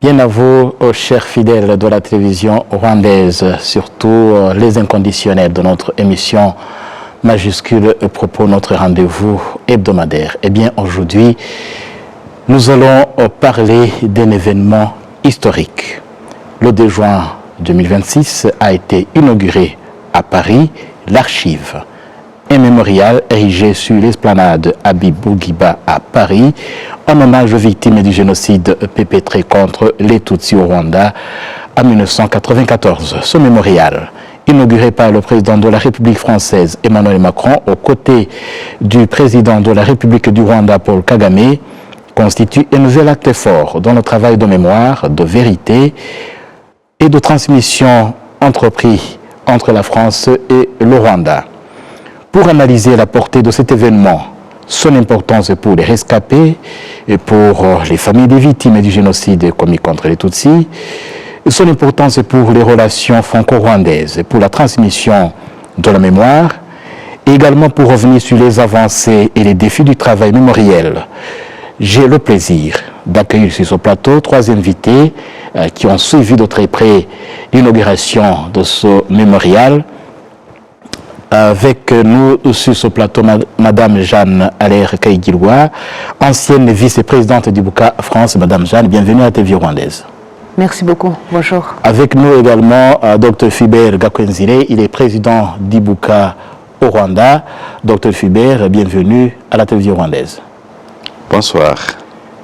Bien à vous, chers fidèles de la télévision rwandaise, surtout les inconditionnels de notre émission majuscule propos notre rendez-vous hebdomadaire. Eh bien, aujourd'hui, nous allons parler d'un événement historique. Le 2 juin 2026 a été inauguré à Paris l'Archive, un mémorial érigé sur l'esplanade Habib Bourguiba à Paris, en hommage aux victimes du génocide perpétré contre les Tutsis au Rwanda en 1994. Ce mémorial, inauguré par le président de la République française Emmanuel Macron, aux côtés du président de la République du Rwanda Paul Kagame, constitue un nouvel acte fort dans le travail de mémoire, de vérité et de transmission entrepris entre la France et le Rwanda. Pour analyser la portée de cet événement, son importance pour les rescapés et pour les familles des victimes du génocide commis contre les Tutsis, son importance pour les relations franco-rwandaises, pour la transmission de la mémoire, et également pour revenir sur les avancées et les défis du travail mémoriel. J'ai le plaisir d'accueillir sur ce plateau 3 invités qui ont suivi de très près l'inauguration de ce mémorial. Avec nous sur ce plateau, Madame Jeanne Allaire Kaïgilwa, ancienne vice-présidente d'Ibuka France. Madame Jeanne, bienvenue à la TV rwandaise. Merci beaucoup, bonjour. Avec nous également Dr Phibert Gakwenzire, il est président d'Ibuka au Rwanda. Dr Phibert, bienvenue à la télévision rwandaise. Bonsoir.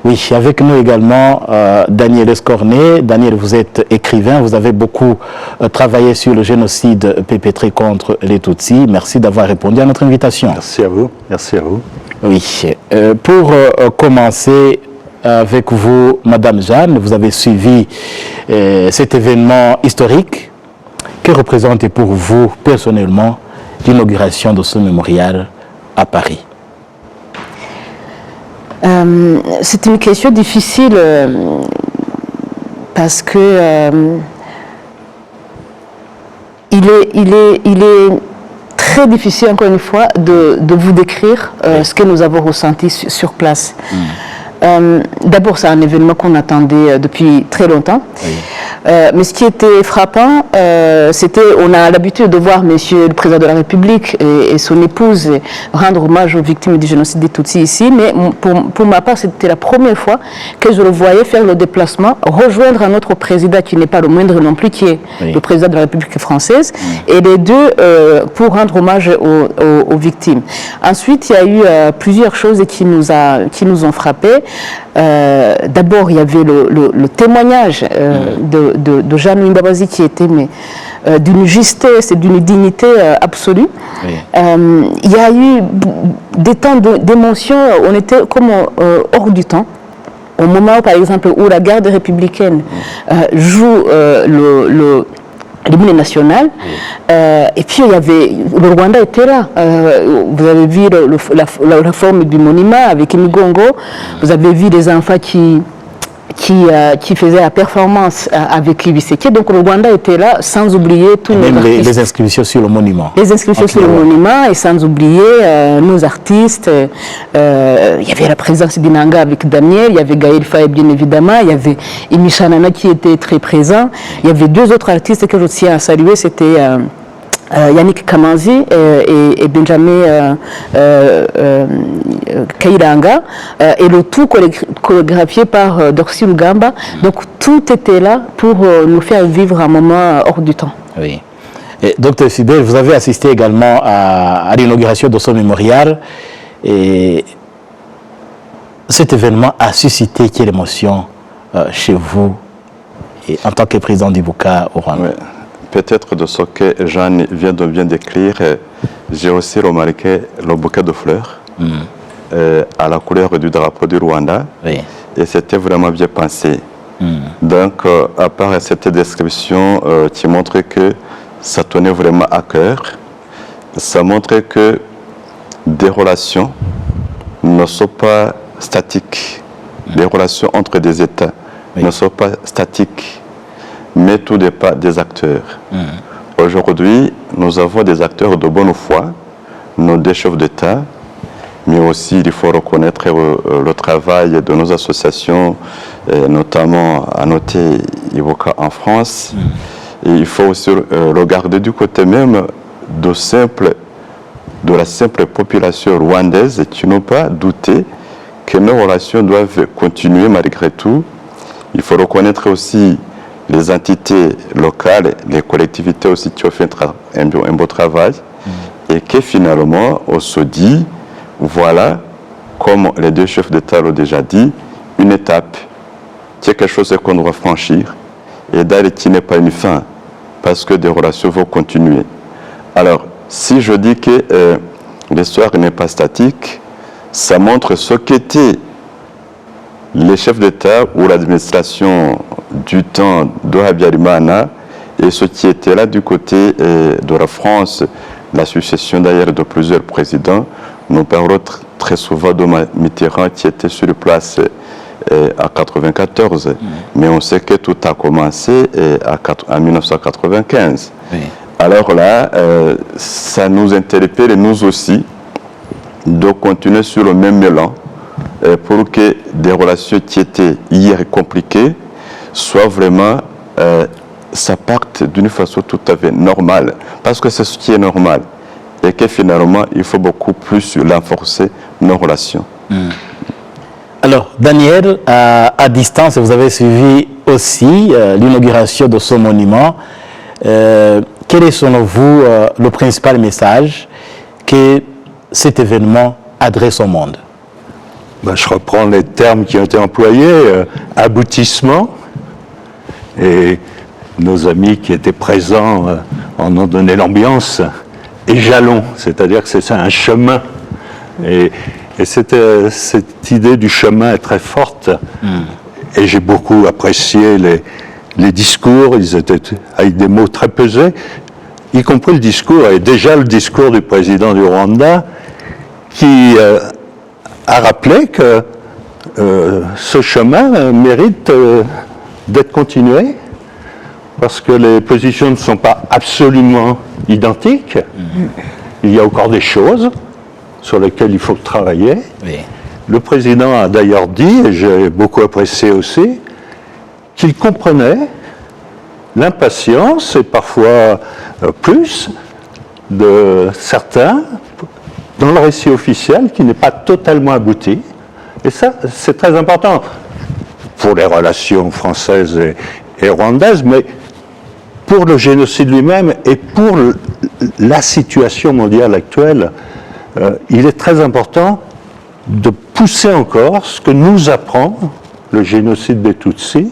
Oui, avec nous également Daniel Escornet. Daniel, vous êtes écrivain, vous avez beaucoup travaillé sur le génocide perpétré contre les Tutsis. Merci d'avoir répondu à notre invitation. Merci à vous. Merci à vous. Oui, pour commencer avec vous, Madame Jeanne, vous avez suivi cet événement historique. Que représente pour vous personnellement l'inauguration de ce mémorial à Paris? C'est une question difficile parce que il est très difficile, encore une fois, de vous décrire ce que nous avons ressenti sur place. D'abord, c'est un événement qu'on attendait depuis très longtemps. Oui. Mais ce qui était frappant, c'était, on a l'habitude de voir Monsieur le Président de la République et son épouse rendre hommage aux victimes du génocide des Tutsis ici, mais pour ma part, c'était la première fois que je le voyais faire le déplacement, rejoindre un autre président qui n'est pas le moindre non plus, qui est le président de la République française, et les deux pour rendre hommage aux victimes. Ensuite, il y a eu plusieurs choses qui nous ont frappés. D'abord, il y avait le témoignage de Jeanne Mbabazi qui était d'une justesse et d'une dignité absolue. Oui. Il y a eu des temps d'émotion, on était comme hors du temps. Au moment, par exemple, où la garde républicaine joue l'hymne national, et puis il y avait, le Rwanda était là, vous avez vu la forme du monument avec Imigongo, vous avez vu les enfants qui faisaient la performance avec Libiseke, donc le Rwanda était là, sans oublier tous nos artistes. Les inscriptions sur le monument. Les inscriptions sur le monument, et sans oublier nos artistes. Il y avait la présence d'Inanga avec Daniel, il y avait Gaël Faye bien évidemment, il y avait Imishanana qui était très présent, il y avait 2 autres artistes que je tiens à saluer, c'était Yannick Kamanzi et Benjamin Kairanga, et le tout chorégraphié par Dorcy Lugamba. Donc tout était là pour nous faire vivre un moment hors du temps. Oui. Docteur Phibert, vous avez assisté également à l'inauguration de ce mémorial. Et cet événement a suscité quelle émotion chez vous et en tant que président d'Ibuka au Rwanda? Oui. Peut-être de ce que Jeanne vient de bien décrire, j'ai aussi remarqué le bouquet de fleurs à la couleur du drapeau du Rwanda. Oui. Et c'était vraiment bien pensé. Donc, à part cette description qui montre que ça tenait vraiment à cœur, ça montre que des relations ne sont pas statiques. Les relations entre des États ne sont pas statiques, mais tout dépend des acteurs. Aujourd'hui, nous avons des acteurs de bonne foi, nos 2 chefs d'État, mais aussi il faut reconnaître le travail de nos associations, notamment à noter Ivoca en France. Et il faut aussi regarder du côté même de la simple population rwandaise qui n'ont pas douté que nos relations doivent continuer malgré tout. Il faut reconnaître aussi les entités locales, les collectivités aussi qui ont fait un beau travail et que finalement on se dit, voilà, comme les deux chefs d'État l'ont déjà dit, une étape, quelque chose qu'on doit franchir et d'ailleurs qui n'est pas une fin parce que des relations vont continuer. Alors, si je dis que l'histoire n'est pas statique, ça montre ce qu'étaient les chefs d'État ou l'administration du temps de Habyarimana et ce qui était là du côté de la France, la succession d'ailleurs de plusieurs présidents. Nous parlons très souvent de Mitterrand qui était sur place à 1994, mais on sait que tout a commencé en 1995. Oui. Alors là, ça nous interpelle, nous aussi, de continuer sur le même élan pour que des relations qui étaient hier compliquées soient vraiment, ça parte d'une façon tout à fait normale, parce que c'est ce qui est normal, et que finalement, il faut beaucoup plus renforcer nos relations. Alors, Daniel, à distance, vous avez suivi aussi l'inauguration de ce monument. Quel est selon vous le principal message que cet événement adresse au monde? Je reprends les termes qui ont été employés, aboutissement, et nos amis qui étaient présents en ont donné l'ambiance, et jalon, c'est-à-dire que c'est un chemin. Et cette idée du chemin est très forte, et j'ai beaucoup apprécié les discours, ils étaient avec des mots très pesés, y compris le discours, et déjà le discours du président du Rwanda, qui a rappelé que ce chemin mérite d'être continué, parce que les positions ne sont pas absolument identiques. Il y a encore des choses sur lesquelles il faut travailler. Oui. Le président a d'ailleurs dit, et j'ai beaucoup apprécié aussi, qu'il comprenait l'impatience, et parfois plus, de certains dans le récit officiel qui n'est pas totalement abouti. Et ça, c'est très important pour les relations françaises et rwandaises, mais pour le génocide lui-même et pour la situation mondiale actuelle, il est très important de pousser encore ce que nous apprend le génocide des Tutsis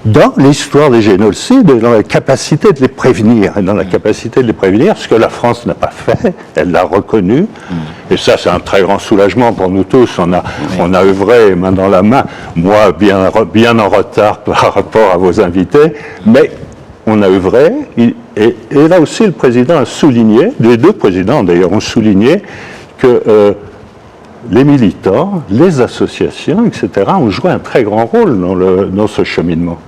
dans l'histoire des génocides et dans la capacité de les prévenir. Et dans la capacité de les prévenir, ce que la France n'a pas fait, elle l'a reconnu. Et ça, c'est un très grand soulagement pour nous tous. On a œuvré main dans la main, moi bien en retard par rapport à vos invités, mais on a œuvré. Et là aussi, le président a souligné, les deux présidents d'ailleurs ont souligné que les militants, les associations, etc., ont joué un très grand rôle dans ce cheminement.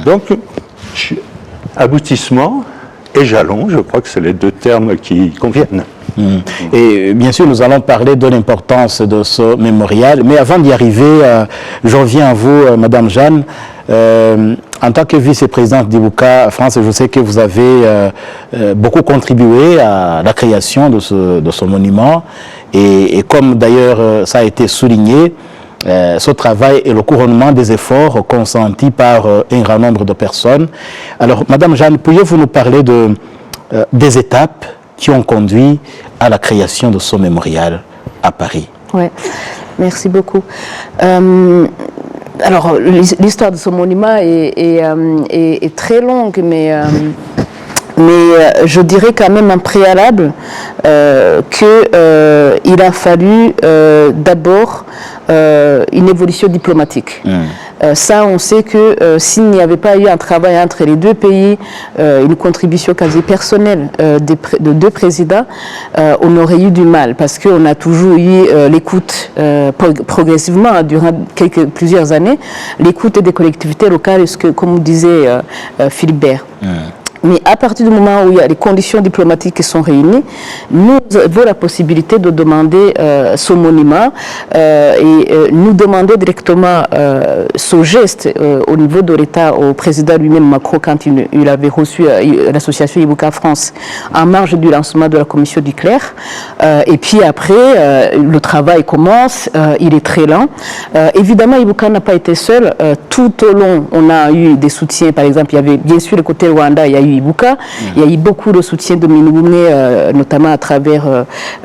Donc, aboutissement et jalon, je crois que c'est les deux termes qui conviennent. Et bien sûr, nous allons parler de l'importance de ce mémorial, mais avant d'y arriver, je reviens à vous, Madame Jeanne. En tant que vice-présidente d'Ivoca France, je sais que vous avez beaucoup contribué à la création de ce monument, et comme d'ailleurs ça a été souligné, ce travail est le couronnement des efforts consentis par un grand nombre de personnes. Alors, Madame Jeanne, pourriez-vous nous parler des étapes qui ont conduit à la création de ce mémorial à Paris? Oui, merci beaucoup. Alors, l'histoire de ce monument est très longue, mais je dirais quand même en préalable qu'il a fallu d'abord une évolution diplomatique. Ça, on sait que s'il n'y avait pas eu un travail entre les deux pays, une contribution quasi personnelle de deux présidents, on aurait eu du mal, parce qu'on a toujours eu l'écoute progressivement, durant plusieurs années, l'écoute des collectivités locales, comme disait Philibert. Mais à partir du moment où il y a les conditions diplomatiques qui sont réunies, nous avons la possibilité de demander ce monument et nous demander directement ce geste au niveau de l'État, au président lui-même Macron, quand il avait reçu l'association Ibuka France en marge du lancement de la commission du clerc. Et puis après, le travail commence, il est très lent. Évidemment, Ibuka n'a pas été seul. Tout au long, on a eu des soutiens. Par exemple, il y avait bien sûr le côté Rwanda, il y a eu Ibuka. Il y a eu beaucoup de soutien de Minouné, notamment à travers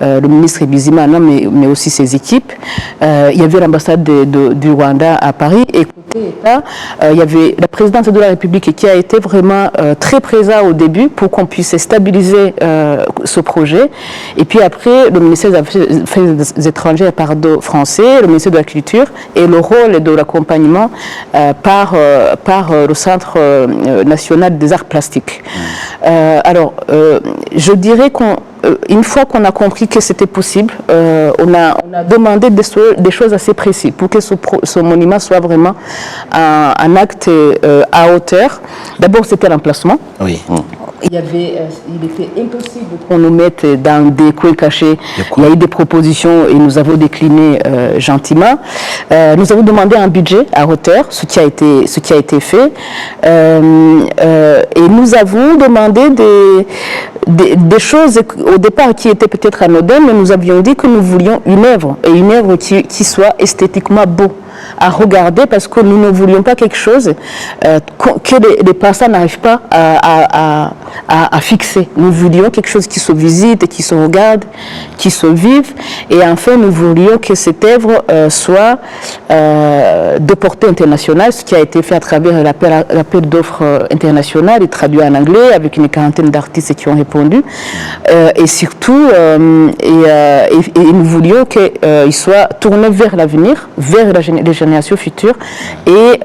le ministre Bizimana, mais aussi ses équipes. Il y avait l'ambassade du Rwanda à Paris. Et côté État, il y avait la présidence de la République qui a été vraiment très présent au début pour qu'on puisse stabiliser ce projet. Et puis après, le ministère des Affaires étrangères français, le ministère de la Culture et le rôle de l'accompagnement par le Centre national des arts plastiques. Alors, je dirais qu'une fois qu'on a compris que c'était possible, on a demandé des choses assez précises pour que ce monument soit vraiment un acte à hauteur. D'abord, c'était l'emplacement. Oui. Il était impossible qu'on nous mette dans des coins cachés. Il y a eu des propositions et nous avons décliné gentiment. Nous avons demandé un budget à hauteur, ce qui a été fait. Et nous avons demandé des choses au départ qui étaient peut-être anodines, mais nous avions dit que nous voulions une œuvre, et une œuvre qui soit esthétiquement beau à regarder, parce que nous ne voulions pas quelque chose que les personnes n'arrivent pas à fixer. Nous voulions quelque chose qui se visite, qui se regarde, qui se vive, et enfin nous voulions que cette œuvre soit de portée internationale, ce qui a été fait à travers l'appel d'offres international et traduit en anglais avec une quarantaine d'artistes qui ont répondu, et surtout et nous voulions qu'il soit tourné vers l'avenir, vers les générations futures, et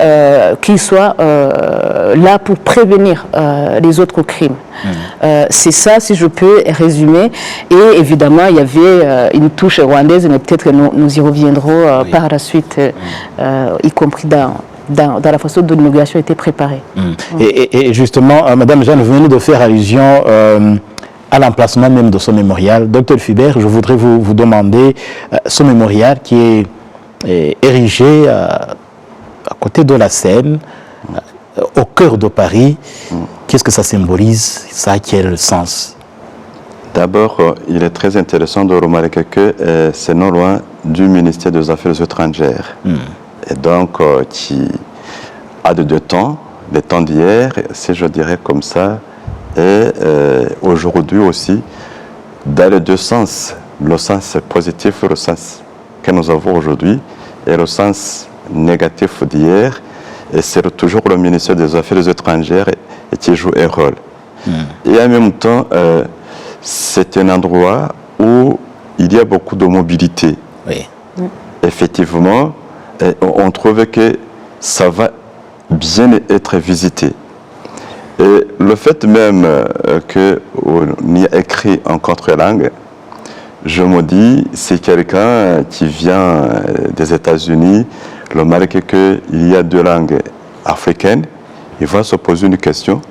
qu'il soit là pour prévenir les autres crimes. C'est ça, si je peux résumer. Et évidemment, il y avait une touche rwandaise, mais peut-être que nous y reviendrons par la suite, y compris dans la façon dont l'inauguration était préparée. Et justement, Madame Jeanne, vous venez de faire allusion à l'emplacement même de ce mémorial. Docteur Fibert, je voudrais vous demander, ce mémorial qui est érigé à côté de la Seine, au cœur de Paris, qu'est-ce que ça symbolise? Ça a quel sens? D'abord, il est très intéressant de remarquer que c'est non loin du ministère des Affaires étrangères. Et donc, qui a de deux temps, les temps d'hier, si je dirais comme ça, et aujourd'hui aussi, dans les deux sens, le sens positif et le sens que nous avons aujourd'hui, et le sens négatif d'hier, et c'est toujours le ministère des Affaires étrangères qui joue un rôle. Et en même temps, c'est un endroit où il y a beaucoup de mobilité. Oui. Effectivement, on trouve que ça va bien être visité. Et le fait même qu'on y a écrit en contre-langue, je me dis, c'est quelqu'un qui vient des États-Unis, le marque qu'il y a deux langues africaines, il va se poser une question.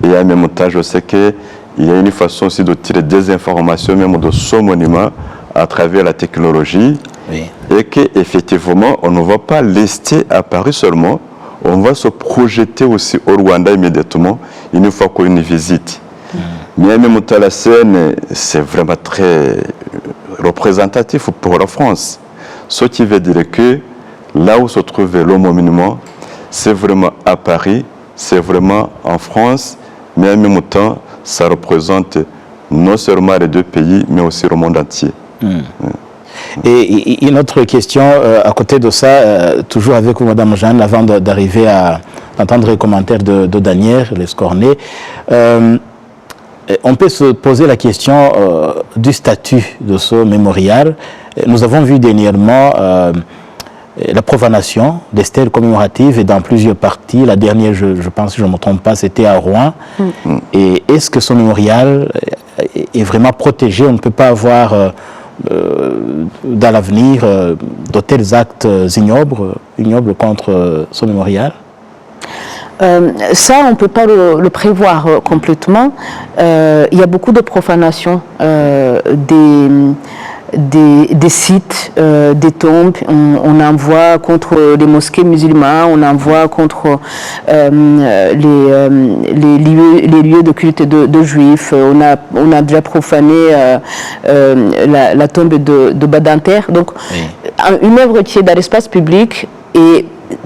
Et en même temps, je sais qu'il y a une façon aussi de tirer des informations, même de ce monument, à travers la technologie. Oui. Et qu'effectivement, on ne va pas rester à Paris seulement, on va se projeter aussi au Rwanda immédiatement, une fois qu'on y visite. Mais en même temps, la Seine, c'est vraiment très représentatif pour la France. Ce qui veut dire que là où se trouve le monument, c'est vraiment à Paris, c'est vraiment en France, mais en même temps, ça représente non seulement les deux pays, mais aussi le monde entier. Et une autre question à côté de ça, toujours avec vous, Madame Jeanne, avant d'arriver à entendre les commentaires de Daniel Lescornet. On peut se poser la question du statut de ce mémorial. Nous avons vu dernièrement la profanation des stèles commémoratives et dans plusieurs parties. La dernière, je pense, si je ne me trompe pas, c'était à Rouen. Et est-ce que ce mémorial est vraiment protégé? On ne peut pas avoir dans l'avenir de tels actes ignobles contre ce mémorial? Ça, on ne peut pas le prévoir complètement. Il y a beaucoup de profanation des sites, des tombes. On envoie contre les mosquées musulmanes, on envoie contre les lieux de culte de juifs. On a déjà profané la tombe de Badinter. Donc, une œuvre qui est dans l'espace public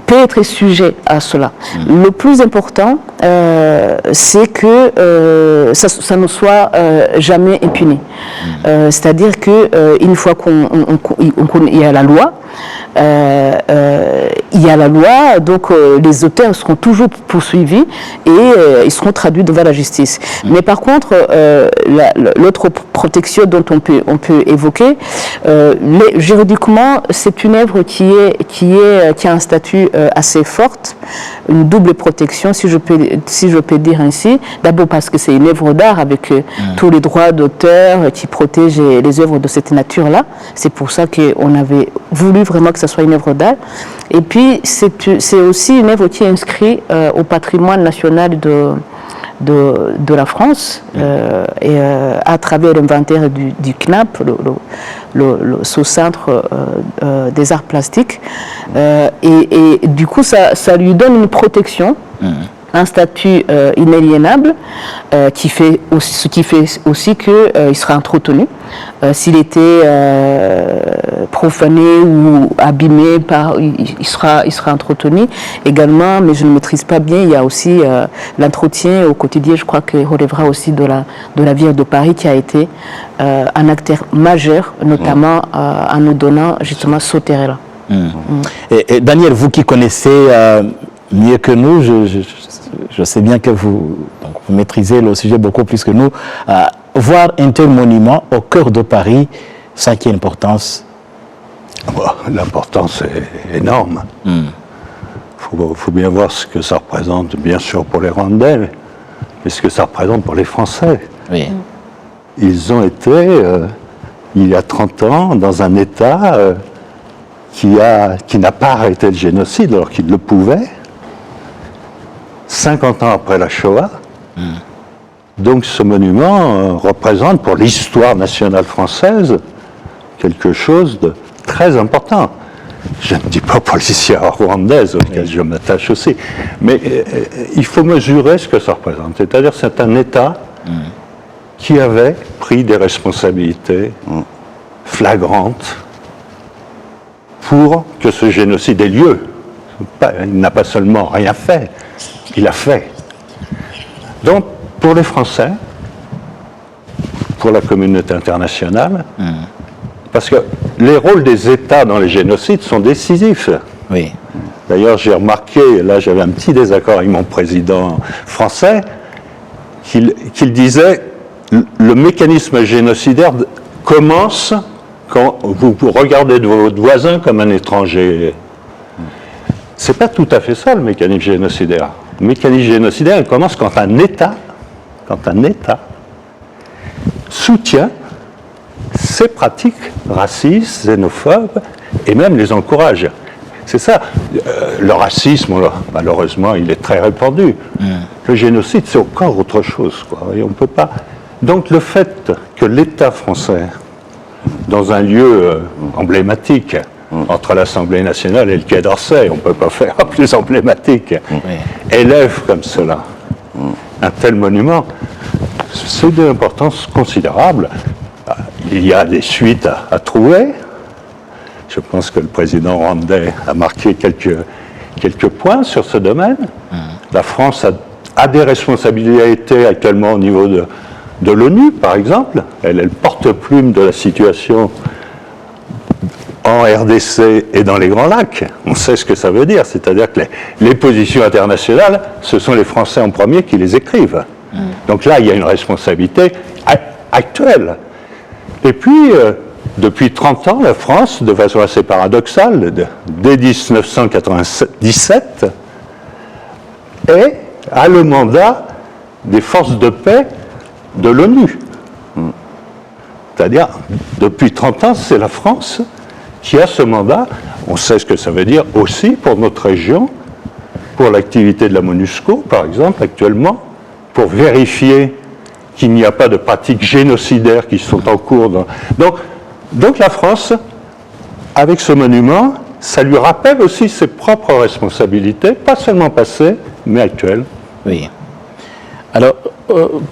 peut être sujet à cela. Le plus important, c'est que ça ne soit jamais impuni. C'est-à-dire qu'une fois qu'il y a la loi, donc les auteurs seront toujours poursuivis et ils seront traduits devant la justice. Mais par contre, l'autre protection dont on peut évoquer, juridiquement, c'est une œuvre qui a un statut assez forte, une double protection, si je peux dire ainsi. D'abord parce que c'est une œuvre d'art avec tous les droits d'auteur qui protègent les œuvres de cette nature-là. C'est pour ça qu'on avait voulu vraiment que ce soit une œuvre d'art. Et puis, c'est aussi une œuvre qui est inscrite au patrimoine national de la France à travers l'inventaire du CNAP, le sous-centre des arts plastiques. Et du coup, ça lui donne une protection, un statut inaliénable, ce qui fait aussi qu'il sera entretenu. S'il était profané ou abîmé, il sera entretenu également, mais je ne maîtrise pas bien. Il y a aussi l'entretien au quotidien, je crois qu'il relèvera aussi de la ville de Paris qui a été un acteur majeur, notamment en nous donnant justement ce terrain-là. Et Daniel, vous qui connaissez mieux que nous, je sais bien que vous maîtrisez le sujet beaucoup plus que nous. Voir un tel monument au cœur de Paris, ça qui a importance. L'importance est énorme. Faut bien voir ce que ça représente, bien sûr, pour les Rwandais, mais ce que ça représente pour les Français. Oui. Ils ont été, il y a 30 ans, dans un État qui n'a pas arrêté le génocide alors qu'il le pouvait, 50 ans après la Shoah. Donc ce monument représente pour l'histoire nationale française quelque chose de très important. Je ne dis pas pour l'histoire rwandaise, auquel je m'attache aussi, mais il faut mesurer ce que ça représente. C'est-à-dire que c'est un État qui avait pris des responsabilités flagrantes pour que ce génocide ait lieu. Il n'a pas seulement rien fait, il a fait. Donc, pour les Français, pour la communauté internationale, parce que les rôles des États dans les génocides sont décisifs. Oui. D'ailleurs, j'ai remarqué, là j'avais un petit désaccord avec mon président français, qu'il disait le mécanisme génocidaire commence quand vous regardez votre voisin comme un étranger. C'est pas tout à fait ça le mécanisme génocidaire. Le mécanisme génocidaire, il commence quand un État soutient ces pratiques racistes, xénophobes, et même les encourage. C'est ça. Le racisme, malheureusement, il est très répandu. Le génocide, c'est encore autre chose, quoi. Et on peut pas. Donc le fait que l'État français, dans un lieu emblématique, entre l'Assemblée nationale et le Quai d'Orsay, on ne peut pas faire plus emblématique, élève comme cela un tel monument, c'est d'une importance considérable. Il y a des suites à trouver. Je pense que le président rwandais a marqué quelques points sur ce domaine. La France a des responsabilités actuellement au niveau de l'ONU, par exemple. Elle est le porte-plume de la situation en RDC et dans les Grands Lacs. On sait ce que ça veut dire, c'est-à-dire que les positions internationales, ce sont les Français en premier qui les écrivent. Donc là, il y a une responsabilité actuelle. Et puis, depuis 30 ans, la France, de façon assez paradoxale, dès 1997, a le mandat des forces de paix de l'ONU. C'est-à-dire, depuis 30 ans, c'est la France qui a ce mandat. On sait ce que ça veut dire aussi pour notre région. pour l'activité de la MONUSCO, par exemple, actuellement, pour vérifier qu'il n'y a pas de pratiques génocidaires qui sont en cours. Donc la France, avec ce monument, ça lui rappelle aussi ses propres responsabilités, pas seulement passées, mais actuelles. Oui. Alors,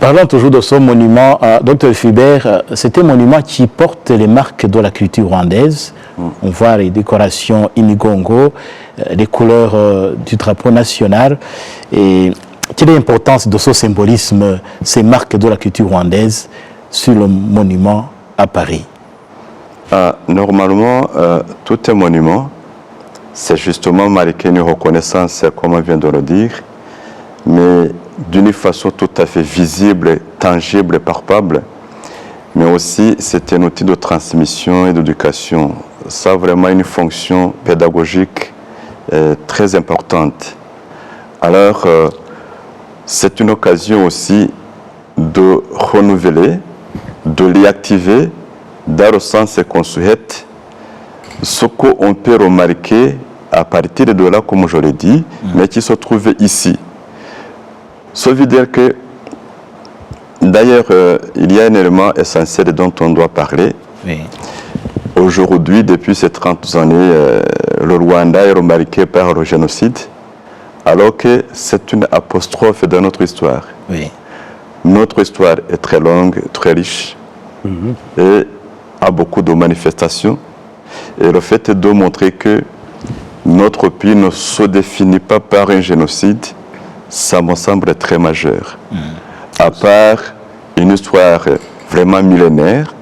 parlons toujours de ce monument. Dr Fulbert, c'est un monument qui porte les marques de la culture rwandaise. On voit les décorations Imigongo, les couleurs du drapeau national. Et quelle est l'importance de ce symbolisme, ces marques de la culture rwandaise sur le monument à Paris? Normalement, tout un monument, c'est justement marqué une reconnaissance, comme on vient de le dire, mais d'une façon tout à fait visible, tangible, palpable, mais aussi c'est un outil de transmission et d'éducation. Ça a vraiment une fonction pédagogique très importante. Alors, c'est une occasion aussi de renouveler, de l'y activer dans le sens qu'on souhaite, ce qu'on peut remarquer à partir de là, comme je l'ai dit, mais qui se trouve ici. Ça veut dire que, d'ailleurs, il y a un élément essentiel dont on doit parler. Oui. Aujourd'hui, depuis ces 30 années, le Rwanda est remarqué par le génocide, alors que c'est une apostrophe dans notre histoire. Oui. Notre histoire est très longue, très riche, et a beaucoup de manifestations. Et le fait de montrer que notre pays ne se définit pas par un génocide, ça me semble très majeur. À part une histoire vraiment millénaire,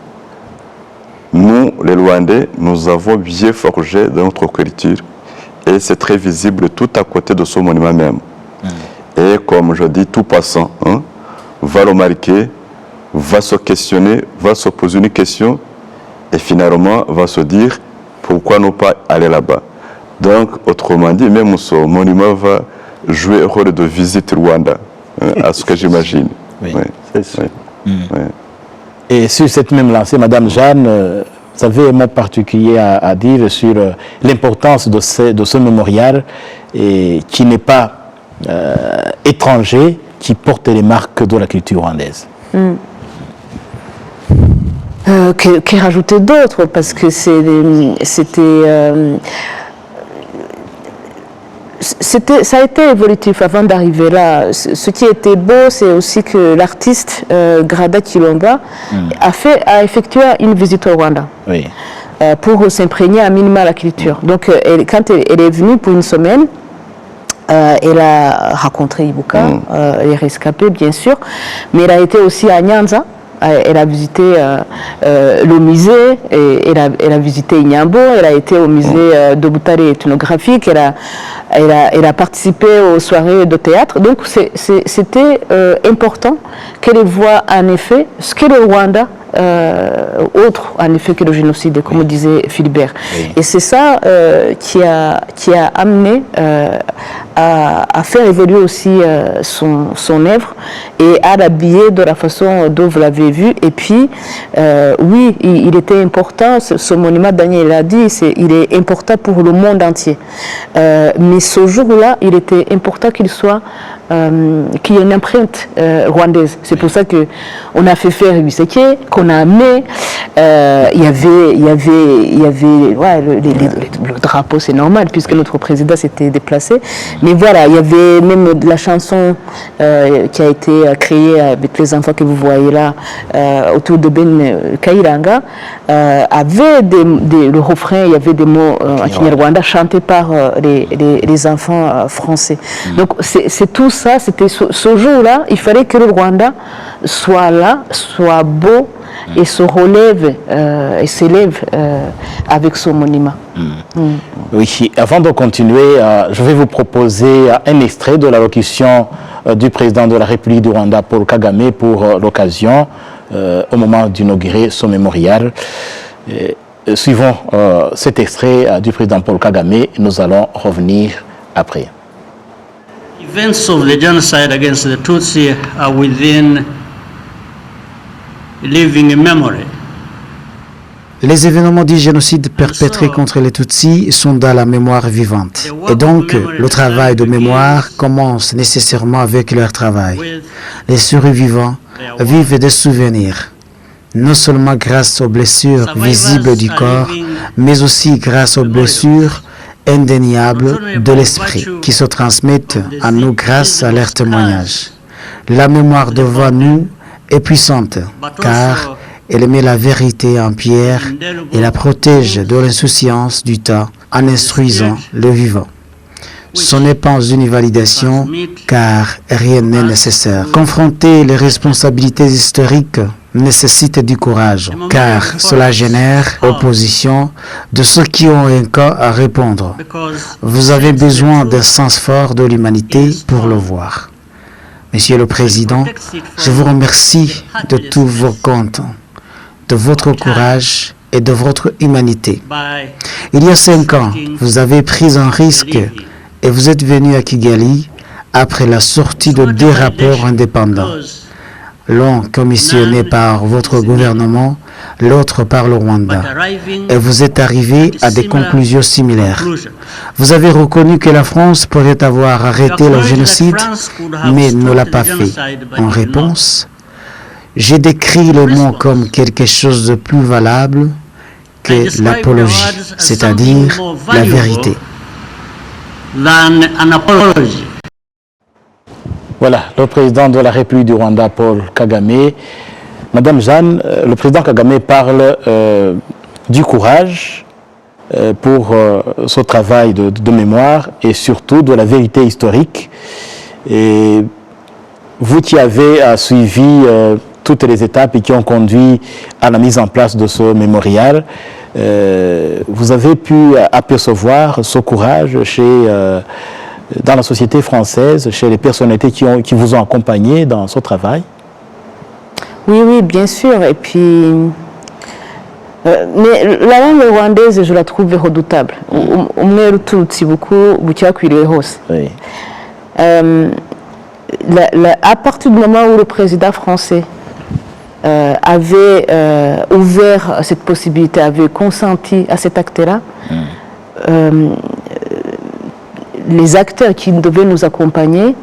nous, les Rwandais, nous avons bien forgé dans notre culture. Et c'est très visible tout à côté de ce monument même. Et comme je dis, tout passant va le marquer, va se questionner, va se poser une question, et finalement va se dire pourquoi ne pas aller là-bas. Donc, autrement dit, même ce monument va jouer un rôle de visite Rwanda, à ce que j'imagine. Oui. Oui. C'est sûr. Oui. Et sur cette même lancée, Madame Jeanne, vous avez un mot particulier à dire sur l'importance de ce mémorial et qui n'est pas étranger, qui porte les marques de la culture rwandaise. Qui rajouter d'autres, parce que ça a été évolutif avant d'arriver là. Ce qui était beau, c'est aussi que l'artiste Grada Kilomba a effectué une visite au Rwanda. Oui. Pour s'imprégner à minima la culture. Donc, quand elle est venue pour une semaine, elle a rencontré Ibuka, les rescapés bien sûr, mais elle a été aussi à Nyanza. Elle a visité le musée, elle a visité Inyambo, elle a été au musée de Butare ethnographique, elle a participé aux soirées de théâtre. Donc c'était important qu'elle voie en effet ce qu'est le Rwanda, autre en effet que le génocide, comme disait Philibert. Oui. Et c'est ça qui a amené à faire évoluer aussi son œuvre et à l'habiller de la façon dont vous l'avez vu. Et puis, oui, il était important, ce monument, Daniel l'a dit, il est important pour le monde entier. Mais ce jour-là, il était important qu'il y ait une empreinte rwandaise. C'est pour ça qu'on a fait faire Biseke, qu'on a amené. Il y avait le drapeau, c'est normal, puisque notre président s'était déplacé. Mais voilà, il y avait même de la chanson qui a été créée avec les enfants que vous voyez là, autour de Ben Kairanga, avait le refrain, il y avait des mots en Kinyarwanda chantés par les enfants français. Donc c'est tout ça, c'était ce jour-là, il fallait que le Rwanda soit là, soit beau, et se relève et s'élève avec son monument. Oui, avant de continuer, je vais vous proposer un extrait de l'allocution du président de la République du Rwanda, Paul Kagame, pour l'occasion, au moment d'inaugurer son mémorial. Suivons cet extrait du président Paul Kagame, nous allons revenir après. Events of the genocide against the Tutsi are within living memory. Les événements du génocide perpétrés contre les Tutsis sont dans la mémoire vivante. Et donc, le travail de mémoire commence nécessairement avec leur travail. Les survivants vivent des souvenirs, non seulement grâce aux blessures visibles du corps, mais aussi grâce aux blessures indéniables de l'esprit qui se transmettent à nous grâce à leurs témoignages. La mémoire devant nous est puissante, car elle met la vérité en pierre et la protège de l'insouciance du temps en instruisant le vivant. Ce n'est pas une validation, car rien n'est nécessaire. Confronter les responsabilités historiques nécessite du courage, car cela génère opposition de ceux qui ont un cas à répondre. Vous avez besoin d'un sens fort de l'humanité pour le voir. Monsieur le Président, je vous remercie de tous vos comptes, de votre courage et de votre humanité. Il y a 5 ans, vous avez pris un risque et vous êtes venu à Kigali après la sortie de 2 rapports indépendants, l'un commissionné par votre gouvernement, l'autre par le Rwanda. Et vous êtes arrivé à des conclusions similaires. Vous avez reconnu que la France pourrait avoir arrêté le génocide, mais ne l'a pas fait. En réponse, j'ai décrit le mot comme quelque chose de plus valable que l'apologie, c'est-à-dire la vérité. Voilà, le président de la République du Rwanda, Paul Kagame. Madame Jeanne, le président Kagame parle du courage pour ce travail de mémoire et surtout de la vérité historique. Et vous qui avez suivi toutes les étapes et qui ont conduit à la mise en place de ce mémorial, vous avez pu apercevoir ce courage dans la société française, chez les personnalités qui vous ont accompagné dans ce travail? Oui, bien sûr. Et puis, mais la langue rwandaise, je la trouve redoutable. Oui. À partir du moment où le président français avait ouvert cette possibilité, avait consenti à cet acte-là, les acteurs qui devaient nous accompagner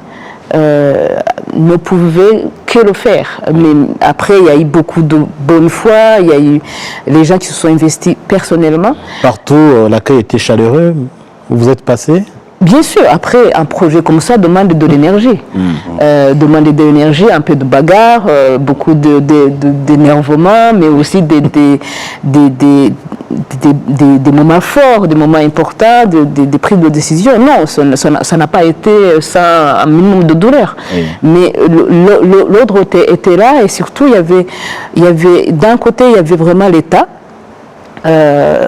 ne pouvaient que le faire. Mais après, il y a eu beaucoup de bonne foi, il y a eu les gens qui se sont investis personnellement. Partout, l'accueil était chaleureux. Vous êtes passé? Bien sûr, après, un projet comme ça demande de l'énergie. Demande de l'énergie, un peu de bagarre, beaucoup d'énervement, mais aussi des moments forts, des moments importants, des prises de décision. Non, ça n'a pas été sans un minimum de douleur. Oui. Mais l'ordre était là et surtout, il y avait d'un côté, il y avait vraiment l'État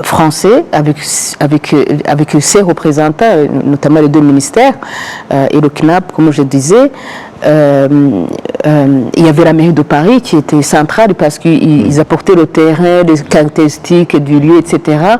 français avec ses représentants, notamment les 2 ministères et le CNAP, comme je disais. Il y avait la mairie de Paris qui était centrale parce qu'ils apportaient le terrain, les caractéristiques du lieu, etc.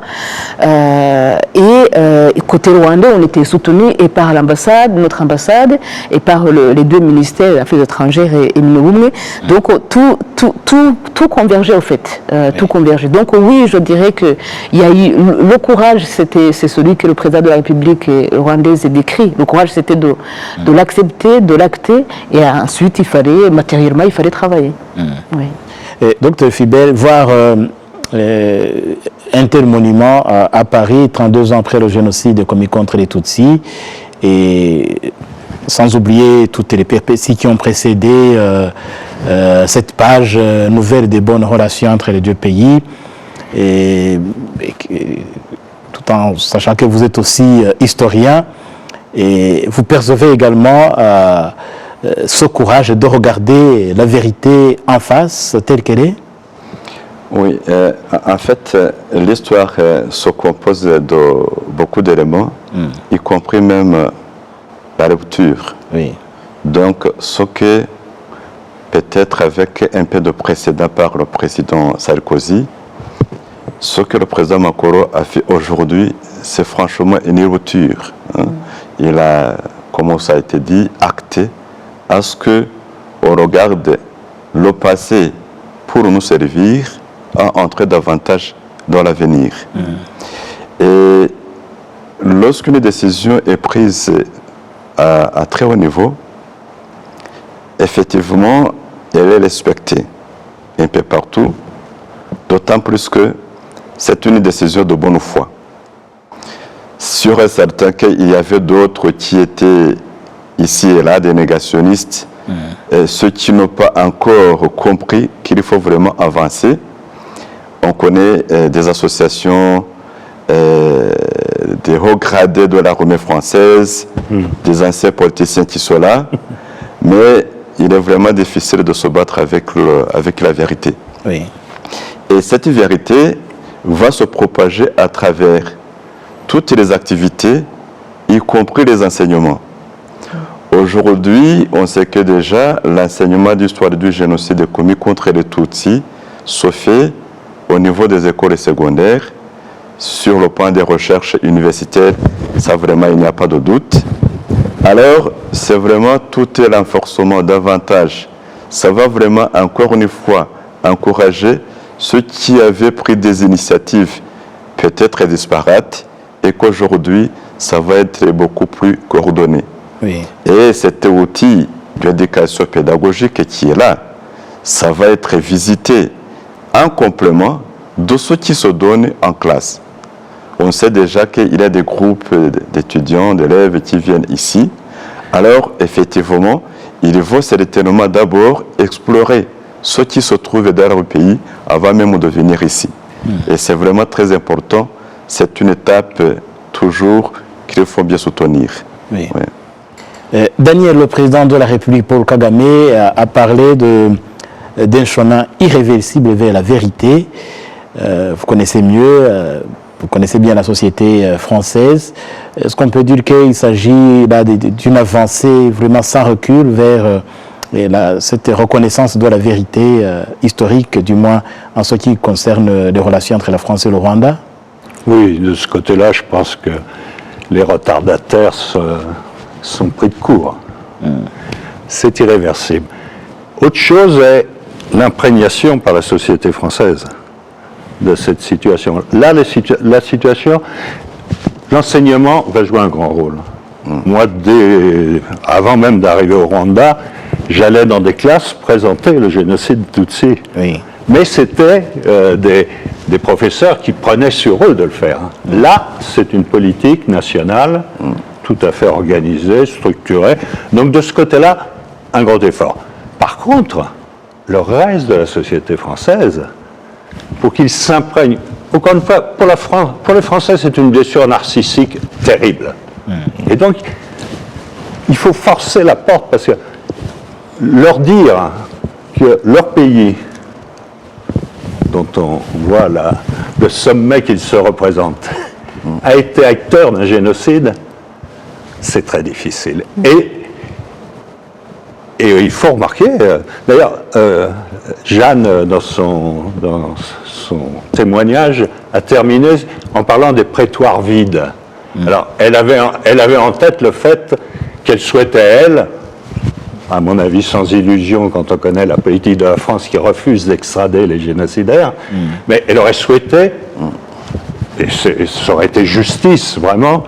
Et côté rwandais, on était soutenu et par l'ambassade, notre ambassade, et par les 2 ministères, Affaires étrangères et Minobumwe. Donc tout convergeait au fait, tout convergeait. Donc oui, je dirais que il y a eu le courage, c'est celui que le président de la République rwandaise décrit. Le courage, c'était de l'accepter, de l'acter. Et ensuite, matériellement, il fallait travailler. Oui. Docteur Fibel, voir un tel monument à Paris, 32 ans après le génocide commis contre les Tutsis, et sans oublier toutes les péripéties qui ont précédé cette page nouvelle des bonnes relations entre les 2 pays, et tout en sachant que vous êtes aussi historien, et vous percevez également ce courage de regarder la vérité en face telle qu'elle est? Oui, en fait, l'histoire se compose de beaucoup d'éléments, y compris même la rupture. Oui. Donc, ce que peut-être avec un peu de précédent par le président Sarkozy, ce que le président Macron a fait aujourd'hui, c'est franchement une rupture. Il a, comme ça a été dit, acté à ce qu'on regarde le passé pour nous servir à entrer davantage dans l'avenir. Et lorsqu'une décision est prise à très haut niveau, effectivement, elle est respectée un peu partout, d'autant plus que c'est une décision de bonne foi. Sûr et certain qu'il y avait d'autres qui étaient ici et là, des négationnistes, ceux qui n'ont pas encore compris qu'il faut vraiment avancer. On connaît des associations, des hauts gradés de l'armée française, des anciens politiciens qui sont là, mais il est vraiment difficile de se battre avec la vérité. Oui. Et cette vérité va se propager à travers toutes les activités, y compris les enseignements. Aujourd'hui, on sait que déjà l'enseignement d'histoire du génocide commis contre les Tutsis se fait au niveau des écoles secondaires. Sur le plan des recherches universitaires, ça vraiment, il n'y a pas de doute. Alors, c'est vraiment tout un renforcement davantage. Ça va vraiment, encore une fois, encourager ceux qui avaient pris des initiatives peut-être disparates et qu'aujourd'hui, ça va être beaucoup plus coordonné. Oui. Et cet outil d'éducation pédagogique qui est là, ça va être visité en complément de ce qui se donne en classe. On sait déjà qu'il y a des groupes d'étudiants, d'élèves qui viennent ici. Alors, effectivement, il faut certainement d'abord explorer ce qui se trouve dans leur pays avant même de venir ici. Et c'est vraiment très important. C'est une étape toujours qu'il faut bien soutenir. Oui. Ouais. Daniel, le président de la République, Paul Kagame, a parlé d'un chemin irréversible vers la vérité. Vous connaissez mieux, vous connaissez bien la société française. Est-ce qu'on peut dire qu'il s'agit d'une avancée vraiment sans recul vers cette reconnaissance de la vérité historique, du moins en ce qui concerne les relations entre la France et le Rwanda? Oui, de ce côté-là, je pense que les retardataires sont pris de court. C'est irréversible. Autre chose est l'imprégnation par la société française de cette situation. Là, la situation, l'enseignement va jouer un grand rôle. Moi, avant même d'arriver au Rwanda, j'allais dans des classes présenter le génocide Tutsi. Oui. Mais c'était des professeurs qui prenaient sur eux de le faire. Là, c'est une politique nationale tout à fait organisée, structurée. Donc, de ce côté-là, un gros effort. Par contre, le reste de la société française, pour qu'ils s'imprègnent, encore une fois, pour les Français, c'est une blessure narcissique terrible. Et donc, il faut forcer la porte parce que leur dire que leur pays, dont on voit le sommet qu'ils se représentent, a été acteur d'un génocide, c'est très difficile. Et il faut remarquer, d'ailleurs, Jeanne, dans son témoignage, a terminé en parlant des prétoires vides. Alors, elle avait en tête le fait qu'elle souhaitait, elle, à mon avis sans illusion quand on connaît la politique de la France qui refuse d'extrader les génocidaires, mais elle aurait souhaité, et ça aurait été justice vraiment,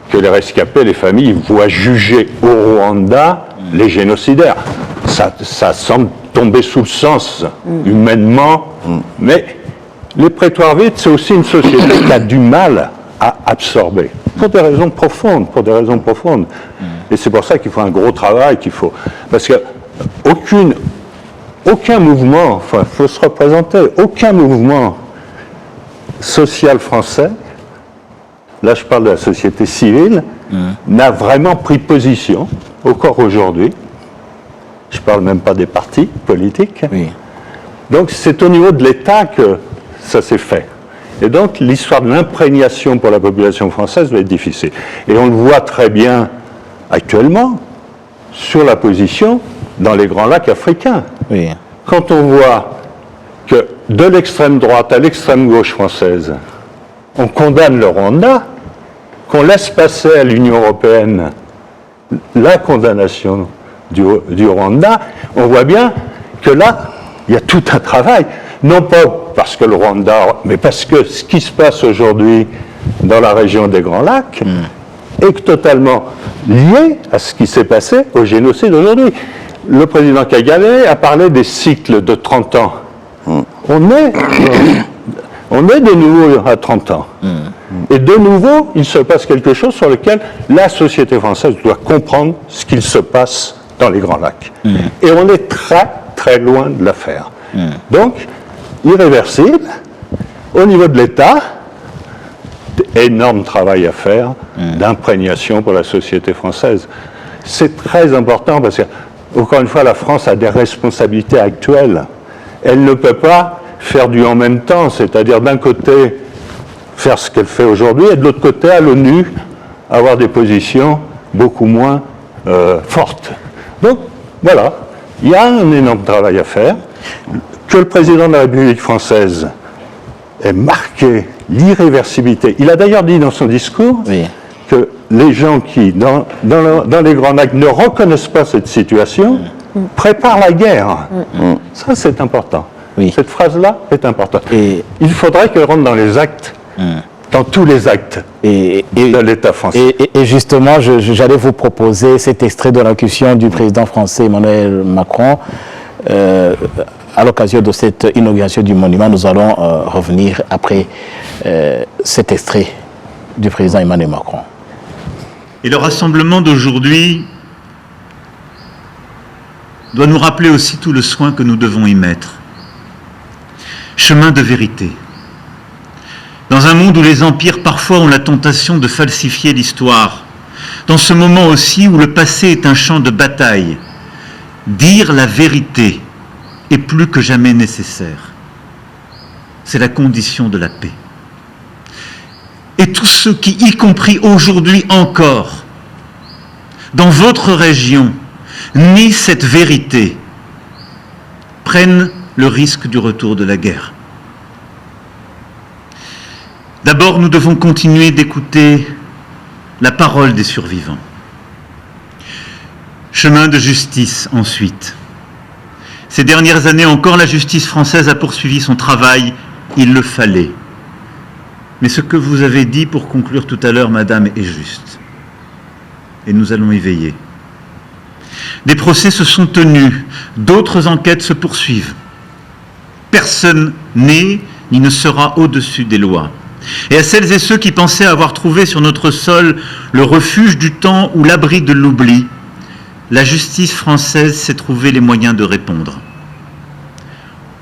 que les rescapés, les familles voient juger au Rwanda les génocidaires. Ça semble tomber sous le sens humainement, mais les prétoires vides, c'est aussi une société qui a du mal à absorber, pour des raisons profondes, Et c'est pour ça qu'il faut un gros travail, parce que aucun mouvement, enfin, il faut se représenter, aucun mouvement social français, là je parle de la société civile, n'a vraiment pris position, encore aujourd'hui. Je ne parle même pas des partis politiques. Oui. Donc c'est au niveau de l'État que ça s'est fait. Et donc l'histoire de l'imprégnation pour la population française va être difficile. Et on le voit très bien actuellement sur la position dans les grands lacs africains. Oui. Quand on voit que de l'extrême droite à l'extrême gauche française, on condamne le Rwanda, qu'on laisse passer à l'Union européenne la condamnation du Rwanda, on voit bien que là, il y a tout un travail, non pas parce que le Rwanda, mais parce que ce qui se passe aujourd'hui dans la région des Grands Lacs est totalement lié à ce qui s'est passé au génocide aujourd'hui. Le président Kagame a parlé des cycles de 30 ans. On est de nouveau à 30 ans. Et de nouveau, il se passe quelque chose sur lequel la société française doit comprendre ce qu'il se passe dans les Grands Lacs. Et on est très, très loin de la faire. Donc, irréversible, au niveau de l'État, énorme travail à faire d'imprégnation pour la société française. C'est très important parce que, encore une fois, la France a des responsabilités actuelles. Elle ne peut pas faire du en même temps, c'est-à-dire d'un côté faire ce qu'elle fait aujourd'hui et de l'autre côté, à l'ONU, avoir des positions beaucoup moins fortes. Donc, voilà, il y a un énorme travail à faire. Que le président de la République française ait marqué l'irréversibilité. Il a d'ailleurs dit dans son discours que les gens qui, dans les Grands Lacs, ne reconnaissent pas cette situation, préparent la guerre. Ça, c'est important. Cette phrase-là est importante. Et il faudrait qu'elle rentre dans les actes, dans tous les actes de l'État français. Et justement, j'allais vous proposer cet extrait de l'allocution du président français Emmanuel Macron. À l'occasion de cette inauguration du monument, nous allons revenir après cet extrait du président Emmanuel Macron. Et le rassemblement d'aujourd'hui doit nous rappeler aussi tout le soin que nous devons y mettre. Chemin de vérité. Dans un monde où les empires parfois ont la tentation de falsifier l'histoire, dans ce moment aussi où le passé est un champ de bataille, dire la vérité est plus que jamais nécessaire. C'est la condition de la paix. Et tous ceux qui, y compris aujourd'hui encore, dans votre région, nient cette vérité, prennent le risque du retour de la guerre. D'abord, nous devons continuer d'écouter la parole des survivants. Chemin de justice ensuite. Ces dernières années encore, la justice française a poursuivi son travail, il le fallait. Mais ce que vous avez dit pour conclure tout à l'heure, madame, est juste. Et nous allons y veiller. Des procès se sont tenus, d'autres enquêtes se poursuivent. Personne n'est ni ne sera au-dessus des lois. Et à celles et ceux qui pensaient avoir trouvé sur notre sol le refuge du temps ou l'abri de l'oubli, la justice française s'est trouvé les moyens de répondre.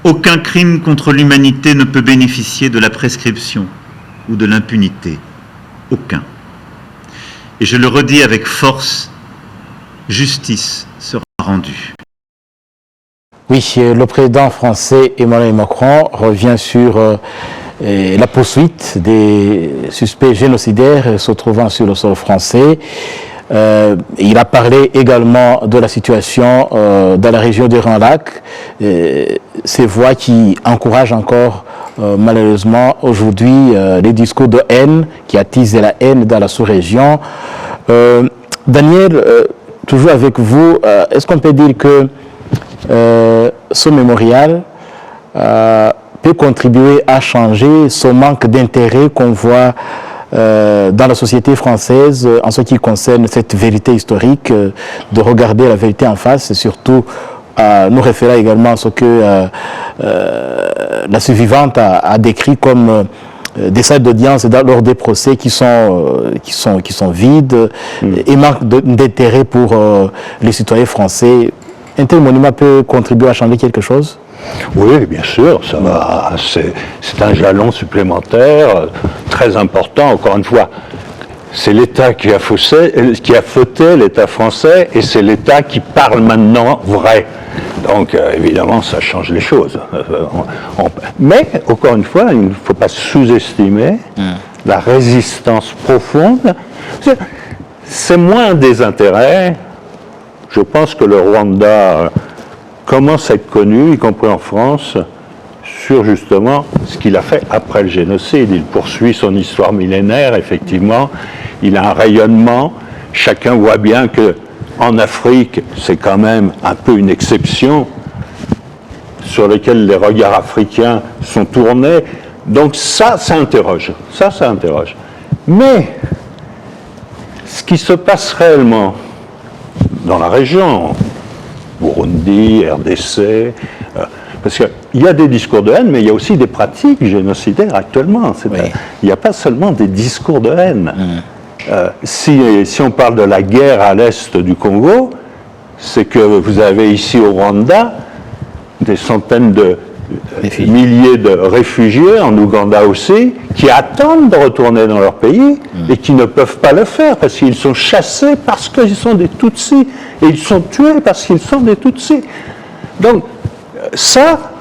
Aucun crime contre l'humanité ne peut bénéficier de la prescription ou de l'impunité. Aucun. Et je le redis avec force, justice sera rendue. Oui, le président français Emmanuel Macron revient sur la poursuite des suspects génocidaires se trouvant sur le sol français. Il a parlé également de la situation dans la région des Grands Lacs, ces voix qui encouragent encore malheureusement aujourd'hui les discours de haine qui attisent la haine dans la sous-région. Daniel, toujours avec vous, est-ce qu'on peut dire que ce mémorial peut contribuer à changer ce manque d'intérêt qu'on voit dans la société française en ce qui concerne cette vérité historique, de regarder la vérité en face et surtout nous référer également à ce que la survivante a décrit comme des salles d'audience lors des procès qui sont vides et manque d'intérêt pour les citoyens français. Un tel monument peut contribuer à changer quelque chose? Oui, bien sûr, ça va. C'est un jalon supplémentaire très important. Encore une fois, c'est l'État qui a fauté l'État français et c'est l'État qui parle maintenant vrai. Donc, évidemment, ça change les choses. Mais, encore une fois, il ne faut pas sous-estimer la résistance profonde. C'est moins des intérêts. Je pense que le Rwanda commence à être connu, y compris en France, sur justement ce qu'il a fait après le génocide. Il poursuit son histoire millénaire, effectivement. Il a un rayonnement. Chacun voit bien que en Afrique, c'est quand même un peu une exception. sur lesquels les regards africains sont tournés. Donc ça interroge. Ça interroge. Mais ce qui se passe réellement dans la région, Burundi, RDC, parce qu'il y a des discours de haine, mais il y a aussi des pratiques génocidaires actuellement. Il n'y a pas seulement des discours de haine. Si on parle de la guerre à l'est du Congo, c'est que vous avez ici au Rwanda des centaines de milliers de réfugiés, en Ouganda aussi, qui attendent de retourner dans leur pays et qui ne peuvent pas le faire parce qu'ils sont chassés parce qu'ils sont des Tutsis et ils sont tués parce qu'ils sont des Tutsis. Donc ça,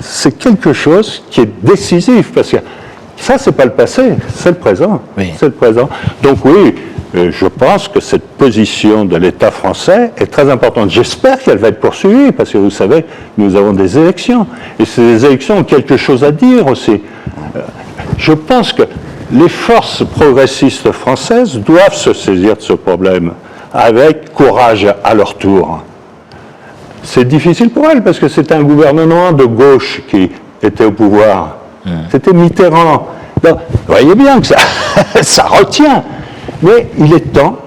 c'est quelque chose qui est décisif parce que ça, c'est pas le passé, c'est le présent. Oui. C'est le présent. Donc oui, je pense que cette position de l'État français est très importante. J'espère qu'elle va être poursuivie, parce que vous savez, nous avons des élections. Et ces élections ont quelque chose à dire aussi. Je pense que les forces progressistes françaises doivent se saisir de ce problème avec courage à leur tour. C'est difficile pour elles, parce que c'est un gouvernement de gauche qui était au pouvoir. C'était Mitterrand. Donc, vous voyez bien que ça retient. Mais il est temps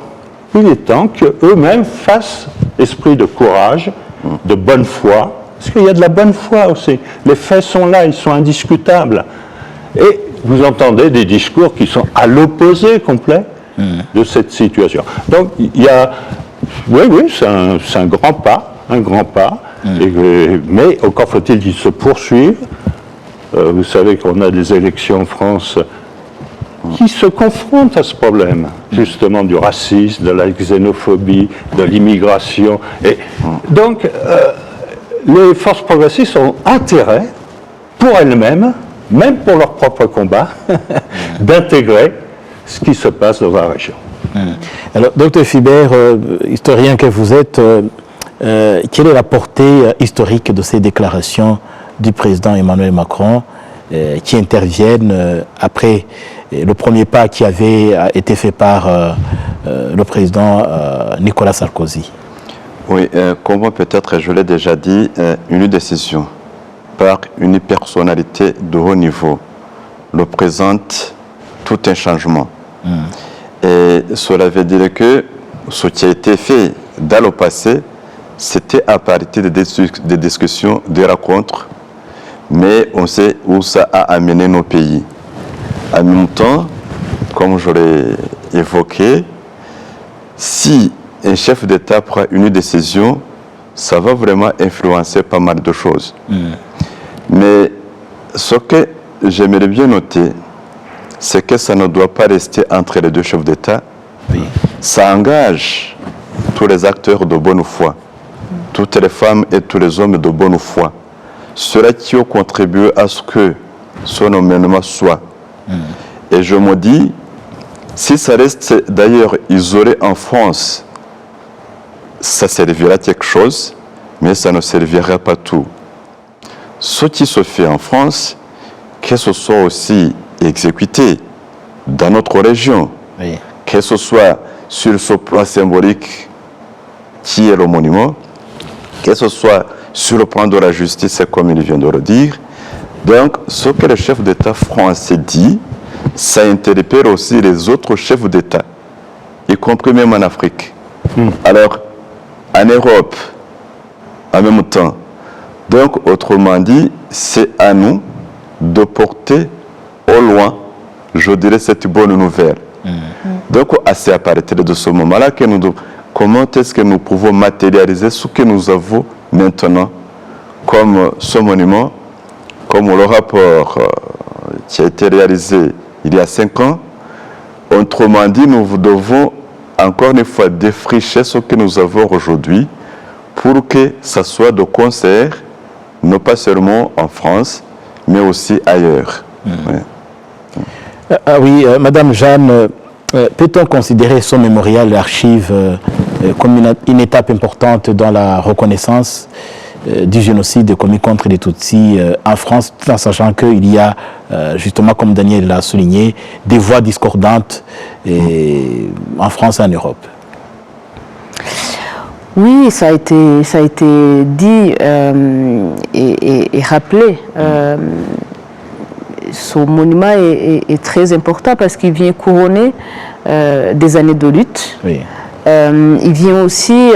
qu'eux-mêmes fassent esprit de courage, de bonne foi, parce qu'il y a de la bonne foi aussi. Les faits sont là, ils sont indiscutables. Et vous entendez des discours qui sont à l'opposé complet de cette situation. Donc, il y a... Oui, c'est un grand pas, mais encore faut-il qu'il se poursuive. Vous savez qu'on a des élections en France qui se confrontent à ce problème, justement, du racisme, de la xénophobie, de l'immigration. Et donc, les forces progressistes ont intérêt, pour elles-mêmes, même pour leur propre combat, d'intégrer ce qui se passe dans la région. Alors, Dr Phibert, historien que vous êtes, quelle est la portée historique de ces déclarations du président Emmanuel Macron qui interviennent après le premier pas qui avait été fait par le président Nicolas Sarkozy? Oui, comme peut-être je l'ai déjà dit, une décision par une personnalité de haut niveau représente tout un changement. Et cela veut dire que ce qui a été fait dans le passé, c'était à partir des discussions, des rencontres, mais on sait où ça a amené nos pays. En même temps, comme je l'ai évoqué, si un chef d'État prend une décision, ça va vraiment influencer pas mal de choses. Mais ce que j'aimerais bien noter, c'est que ça ne doit pas rester entre les deux chefs d'État. Ça engage tous les acteurs de bonne foi, toutes les femmes et tous les hommes de bonne foi, ceux qui ont contribué à ce que son nommement soit. Et je me dis, si ça reste d'ailleurs isolé en France, ça servira quelque chose, mais ça ne servira pas tout. Ce qui se fait en France, que ce soit aussi exécuté dans notre région, que ce soit sur ce plan symbolique qui est le monument, que ce soit sur le plan de la justice, comme il vient de le dire. Donc, ce que le chef d'État français dit, ça interpelle aussi les autres chefs d'État, y compris même en Afrique. Alors, en Europe, en même temps. Donc, autrement dit, c'est à nous de porter au loin, je dirais, cette bonne nouvelle. Donc, c'est à partir de ce moment-là que nous devons... Comment est-ce que nous pouvons matérialiser ce que nous avons maintenant comme ce monument, comme le rapport qui a été réalisé il y a 5 ans. Autrement dit, nous devons encore une fois défricher ce que nous avons aujourd'hui pour que ça soit de concert, non pas seulement en France, mais aussi ailleurs. Madame Jeanne, peut-on considérer ce mémorial archive comme une étape importante dans la reconnaissance du génocide commis contre les Tutsis en France, tout en sachant qu'il y a, justement, comme Daniel l'a souligné, des voix discordantes en France et en Europe? Oui, ça a été dit et rappelé. Ce monument est très important parce qu'il vient couronner des années de lutte. Oui. Il vient aussi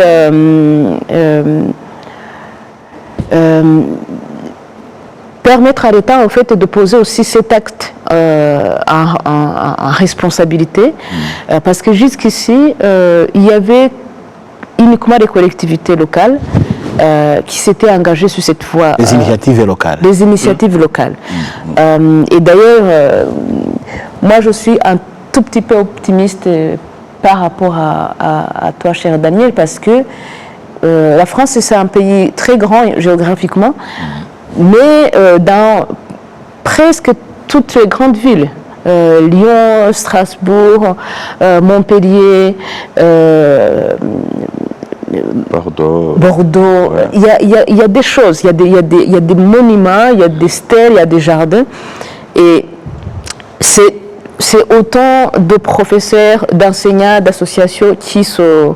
permettre à l'État en fait de poser aussi cet acte en responsabilité, parce que jusqu'ici il y avait uniquement des collectivités locales qui s'étaient engagées sur cette voie. Les initiatives locales. Les initiatives locales. Et d'ailleurs, moi je suis un tout petit peu optimiste par rapport à toi, cher Daniel, parce que la France, c'est un pays très grand géographiquement, mais dans presque toutes les grandes villes, Lyon, Strasbourg, Montpellier, Bordeaux. Ouais. Il y a des choses, il y a des monuments, il y a des stèles, il y a des jardins, et c'est autant de professeurs, d'enseignants, d'associations qui se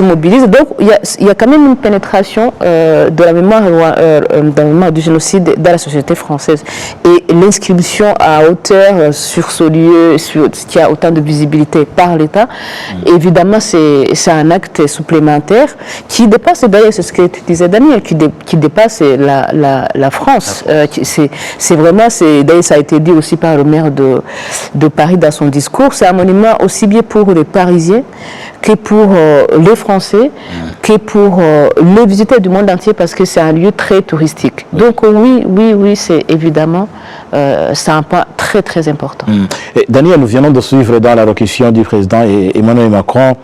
mobilisent. Donc il y a quand même une pénétration de la mémoire du génocide dans la société française. Et l'inscription à hauteur sur ce lieu, qui a autant de visibilité par l'État, évidemment c'est un acte supplémentaire qui dépasse, d'ailleurs c'est ce que tu disais Daniel, qui dépasse la France. C'est vraiment, d'ailleurs ça a été dit aussi par le maire de Paris dans son discours, c'est un monument aussi bien pour les Parisiens que pour les Français, que pour les visiteurs du monde entier, parce que c'est un lieu très touristique. Donc oui, c'est évidemment c'est un point très très important. Et Daniel, nous venons de suivre dans l'allocution du président Emmanuel Macron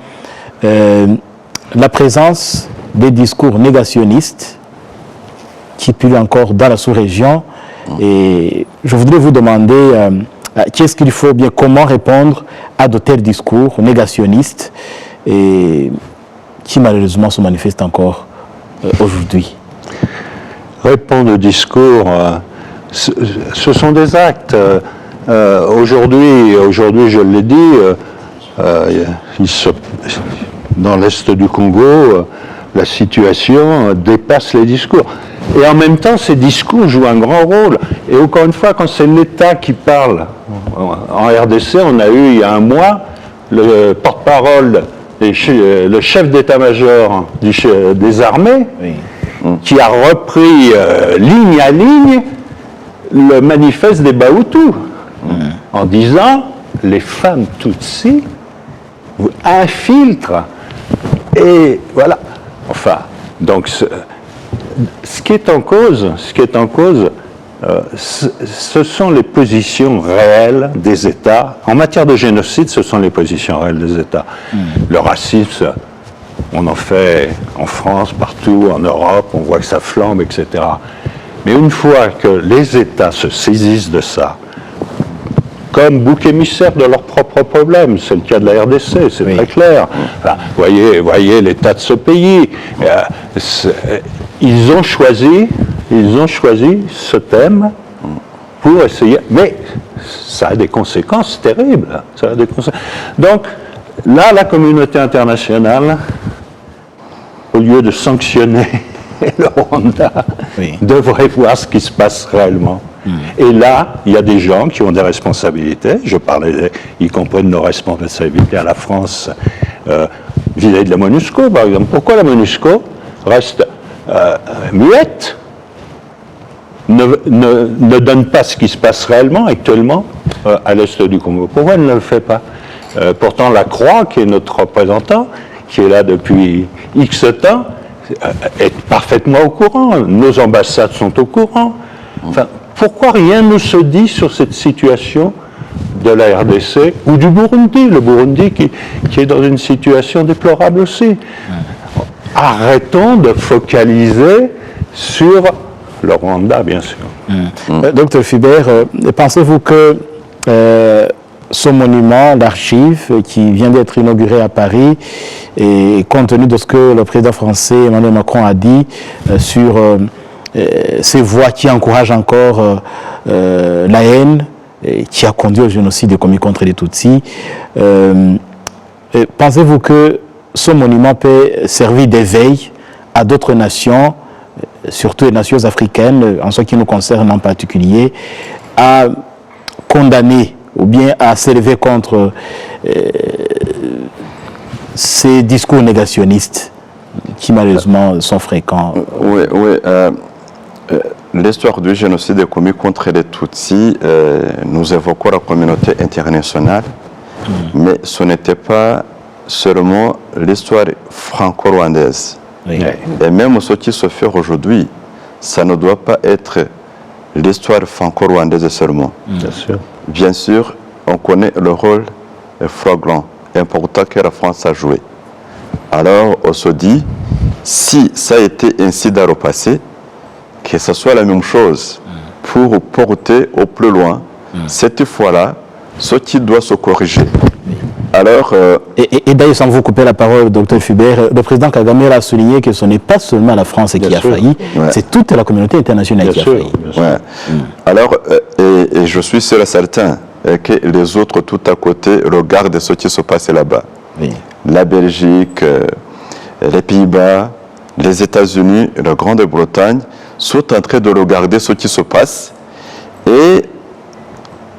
la présence des discours négationnistes qui pullulent encore dans la sous-région, et je voudrais vous demander qu'est-ce qu'il faut bien, comment répondre à de tels discours négationnistes et qui malheureusement se manifestent encore aujourd'hui. Répondre aux discours, ce sont des actes. Aujourd'hui, je l'ai dit, dans l'est du Congo, la situation dépasse les discours. Et en même temps, ces discours jouent un grand rôle. Et encore une fois, quand c'est l'État qui parle, en RDC, on a eu il y a un mois le porte-parole, le chef d'état-major des armées, qui a repris ligne à ligne le manifeste des Bahutus, en disant les femmes Tutsis vous infiltrent. Et voilà. Enfin, donc ce qui est en cause, ce sont les positions réelles des États. En matière de génocide, ce sont les positions réelles des États. Le racisme, on en fait en France, partout, en Europe, on voit que ça flambe, etc. Mais une fois que les États se saisissent de ça, comme bouc émissaire de leurs propres problèmes, c'est le cas de la RDC, c'est très clair. Enfin, voyez l'état de ce pays. Ils ont choisi ce thème pour essayer, mais ça a des conséquences terribles. Donc là, la communauté internationale, au lieu de sanctionner le Rwanda, devrait voir ce qui se passe réellement. Et là, il y a des gens qui ont des responsabilités. Je parlais, y compris de nos responsabilités à la France vis-à-vis de la MONUSCO, par exemple. Pourquoi la MONUSCO reste muette, ne donne pas ce qui se passe réellement actuellement à l'est du Congo? Pourquoi elle ne le fait pas? Pourtant, la Croix, qui est notre représentant, qui est là depuis X temps, est parfaitement au courant. Nos ambassades sont au courant. Enfin, pourquoi rien ne se dit sur cette situation de la RDC ou du Burundi? Le Burundi qui est dans une situation déplorable aussi. Arrêtons de focaliser sur le Rwanda, bien sûr. Docteur Phibert, pensez-vous que ce monument, l'archive qui vient d'être inauguré à Paris, et compte tenu de ce que le président français Emmanuel Macron a dit sur ces voix qui encouragent encore la haine, qui a conduit au génocide commis contre les Tutsis, pensez-vous que ce monument peut servir d'éveil à d'autres nations, surtout les nations africaines, en ce qui nous concerne en particulier, à condamner ou bien à s'élever contre ces discours négationnistes qui malheureusement sont fréquents. Oui, l'histoire du génocide commis contre les Tutsis, nous évoquons la communauté internationale, mais ce n'était pas seulement l'histoire franco-rwandaise. Oui. Et même ce qui se fait aujourd'hui, ça ne doit pas être l'histoire franco-rwandaise seulement. Bien sûr. Bien sûr, on connaît le rôle flagrant, important que la France a joué. Alors, on se dit, si ça a été ainsi dans le passé, que ce soit la même chose pour porter au plus loin, cette fois-là, ce qui doit se corriger. Alors, et d'ailleurs, sans vous couper la parole, Dr Fubert, le président Kagame a souligné que ce n'est pas seulement la France qui a failli, c'est toute la communauté internationale qui a failli. Ouais. Alors, et je suis sûr et certain que les autres tout à côté regardent ce qui se passe là-bas. Oui. La Belgique, les Pays-Bas, les États-Unis, la Grande-Bretagne sont en train de regarder ce qui se passe. Et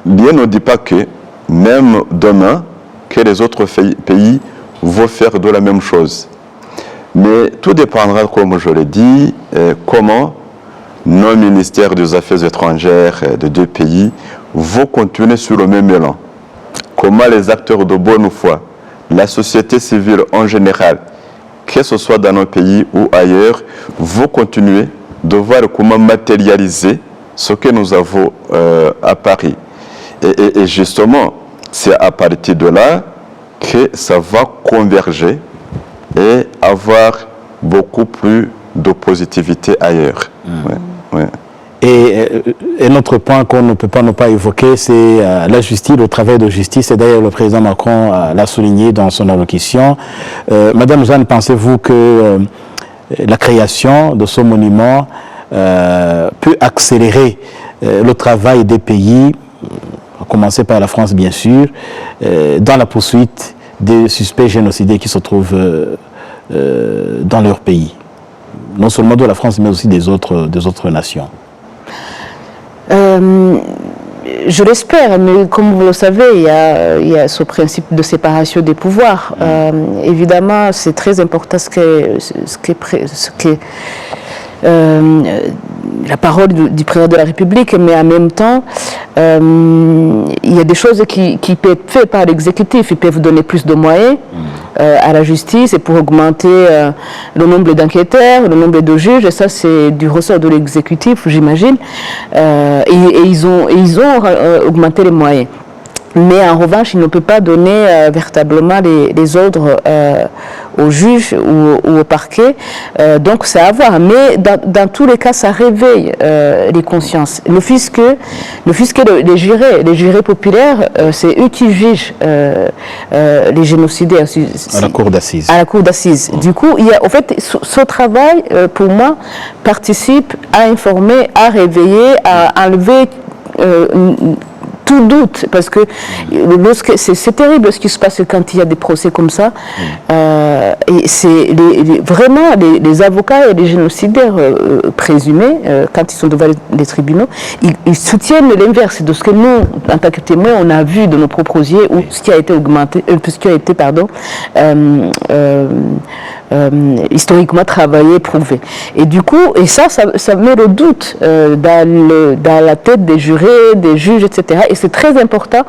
bien ne dit pas que, même demain, que les autres pays vont faire de la même chose. Mais tout dépendra, comme je l'ai dit, comment nos ministères des Affaires étrangères des deux pays vont continuer sur le même élan. Comment les acteurs de bonne foi, la société civile en général, que ce soit dans nos pays ou ailleurs, vont continuer de voir comment matérialiser ce que nous avons à Paris. Et justement, c'est à partir de là que ça va converger et avoir beaucoup plus de positivité ailleurs. Ouais. Et notre point qu'on ne peut pas ne pas évoquer, c'est la justice, le travail de justice. Et d'ailleurs, le président Macron l'a souligné dans son allocution. Madame Jeanne, pensez-vous que la création de ce monument peut accélérer le travail des pays, à commencer par la France bien sûr, dans la poursuite des suspects génocidés qui se trouvent dans leur pays, non seulement de la France mais aussi des autres nations? Je l'espère, mais comme vous le savez, il y a ce principe de séparation des pouvoirs. Évidemment, c'est très important ce que la parole du président de la République, mais en même temps, il y a des choses qui peuvent être faites par l'exécutif. Ils peuvent donner plus de moyens à la justice et pour augmenter le nombre d'enquêteurs, le nombre de juges. Et ça, c'est du ressort de l'exécutif, j'imagine. Et ils ont augmenté les moyens. Mais en revanche, il ne peut pas donner véritablement les ordres aux juges ou au parquet. Donc, c'est à voir. Mais dans tous les cas, ça réveille les consciences. Le fisc, les jurés populaires, c'est eux qui jugent les génocidaires. À la cour d'assises. À la cour d'assises. Du coup, en fait, ce travail, pour moi, participe à informer, à réveiller, à enlever tout doute, parce que c'est terrible ce qui se passe quand il y a des procès comme ça. Et c'est vraiment les avocats et les génocidaires présumés, quand ils sont devant les tribunaux, ils soutiennent l'inverse de ce que nous, en tant que témoins, on a vu de nos propres yeux, ou ce qui a été historiquement travaillé, prouvé. Et du coup, ça met le doute dans la tête des jurés, des juges, etc. Et c'est très important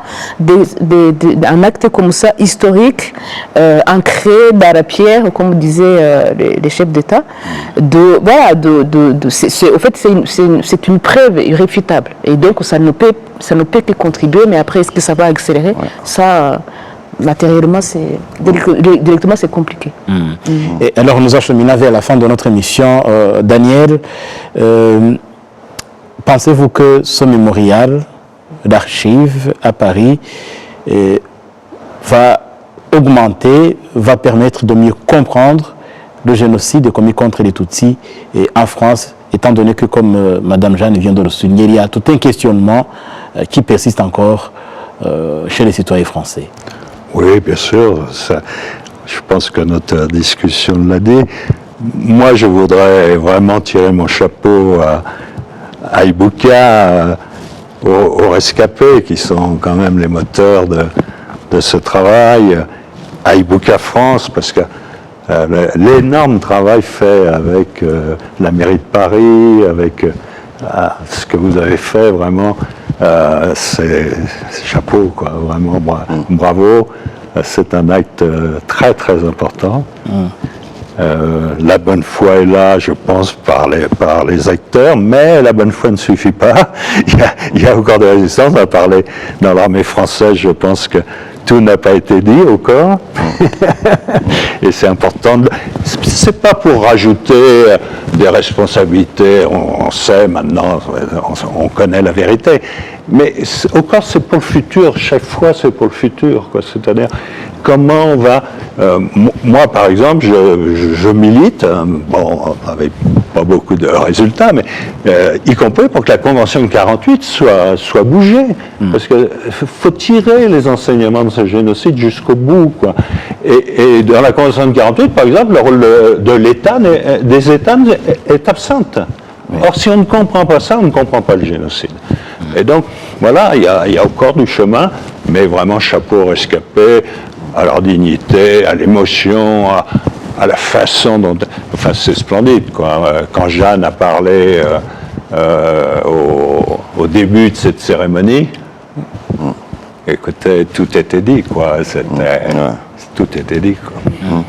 un acte comme ça, historique, ancré dans la pierre, comme disaient les chefs d'État, en fait, c'est une preuve irréfutable. Et donc, ça ne peut que contribuer, mais après, est-ce que ça va accélérer? Ça, matériellement, directement, c'est compliqué. Et alors, nous acheminons vers la fin de notre émission. Daniel, pensez-vous que ce mémorial d'archives à Paris va augmenter, va permettre de mieux comprendre le génocide commis contre les Tutsis en France, étant donné que, comme Mme Jeanne vient de le souligner, il y a tout un questionnement qui persiste encore chez les citoyens français? Oui, bien sûr. je pense que notre discussion l'a dit. Moi, je voudrais vraiment tirer mon chapeau à Ibuka, aux rescapés, qui sont quand même les moteurs de ce travail, à Ibuka France, parce que l'énorme travail fait avec la mairie de Paris, avec ce que vous avez fait, vraiment, c'est chapeau, quoi, vraiment, bravo. C'est un acte très, très important. La bonne foi est là, je pense, par les acteurs, mais la bonne foi ne suffit pas. Il y a encore des résistances. On a parlé dans l'armée française, je pense que tout n'a pas été dit encore. Et c'est important. C'est pas pour rajouter des responsabilités, on sait maintenant, on connaît la vérité. Mais encore, c'est pour le futur. Chaque fois, c'est pour le futur, quoi. C'est-à-dire, comment on va... moi, par exemple, je milite, bon, avec pas beaucoup de résultats, mais y compris pour que la Convention de 48 soit bougée. Parce qu'il faut tirer les enseignements de ce génocide jusqu'au bout, quoi. Et dans la Convention de 48, par exemple, le rôle de l'État, des États est absente. Or, si on ne comprend pas ça, on ne comprend pas le génocide. Et donc, voilà, il y a encore du chemin, mais vraiment chapeau aux rescapés, à leur dignité, à l'émotion, à la façon dont... Enfin, c'est splendide, quoi. Quand Jeanne a parlé au début de cette cérémonie, écoutez, tout était dit, quoi. Tout était dit, quoi.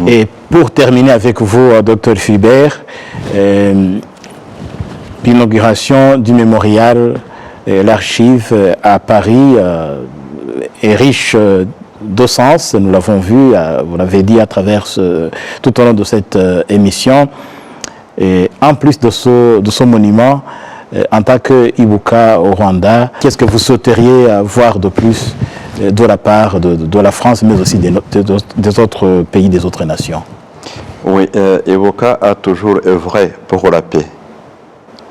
Et pour terminer avec vous, Dr Philibert, l'inauguration du mémorial, l'archive à Paris est riche de sens, nous l'avons vu, vous l'avez dit à travers tout au long de cette émission. Et en plus de ce monument, en tant qu'Ibuka au Rwanda, qu'est-ce que vous souhaiteriez voir de plus de la part de la France, mais aussi des autres pays, des autres nations? Oui, Ibuka a toujours œuvré pour la paix.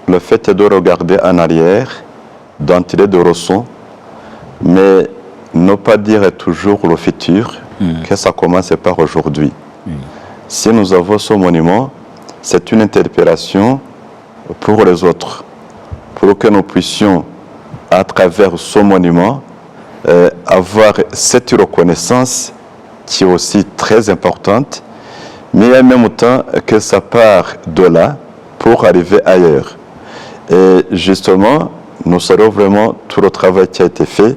Le fait de regarder en arrière, d'en tirer des leçons, mais ne pas dire toujours le futur, que ça commence par aujourd'hui. Si nous avons ce monument, c'est une interpellation pour les autres, pour que nous puissions, à travers ce monument, avoir cette reconnaissance qui est aussi très importante, mais en même temps que ça part de là pour arriver ailleurs. Et justement, nous saurons vraiment tout le travail qui a été fait,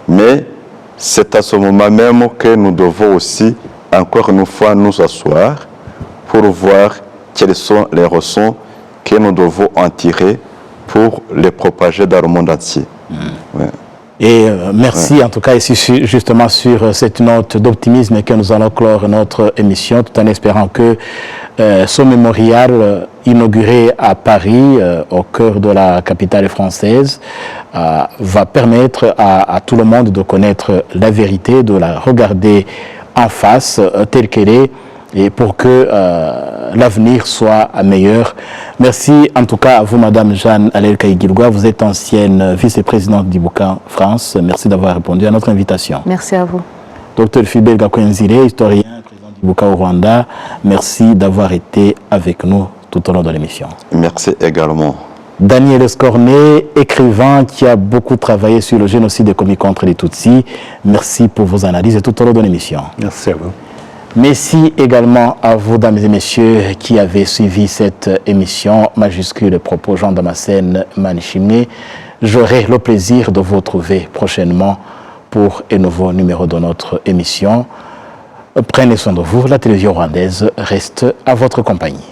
mais c'est à ce moment même que nous devons aussi, encore une fois, nous asseoir pour voir quelles sont les leçons que nous devons en tirer pour les propager dans le monde entier. Ouais. Et merci en tout cas ici justement sur cette note d'optimisme que nous allons clore notre émission, tout en espérant que ce mémorial inauguré à Paris, au cœur de la capitale française, va permettre à tout le monde de connaître la vérité, de la regarder en face telle qu'elle est, et pour que l'avenir soit meilleur. Merci en tout cas à vous, Madame Jeanne Alel-Kaïgilgoua. Vous êtes ancienne vice-présidente d'Ibuka France. Merci d'avoir répondu à notre invitation. Merci à vous. Dr Philibert Gakwenzire, historien, président d'Ibuka au Rwanda. Merci d'avoir été avec nous tout au long de l'émission. Merci également. Daniel Escornet, écrivain qui a beaucoup travaillé sur le génocide commis contre les Tutsis. Merci pour vos analyses et tout au long de l'émission. Merci à vous. Merci également à vous, dames et messieurs, qui avez suivi cette émission majuscule propos Jean Damascène Manishimé. J'aurai le plaisir de vous retrouver prochainement pour un nouveau numéro de notre émission. Prenez soin de vous, la télévision rwandaise reste à votre compagnie.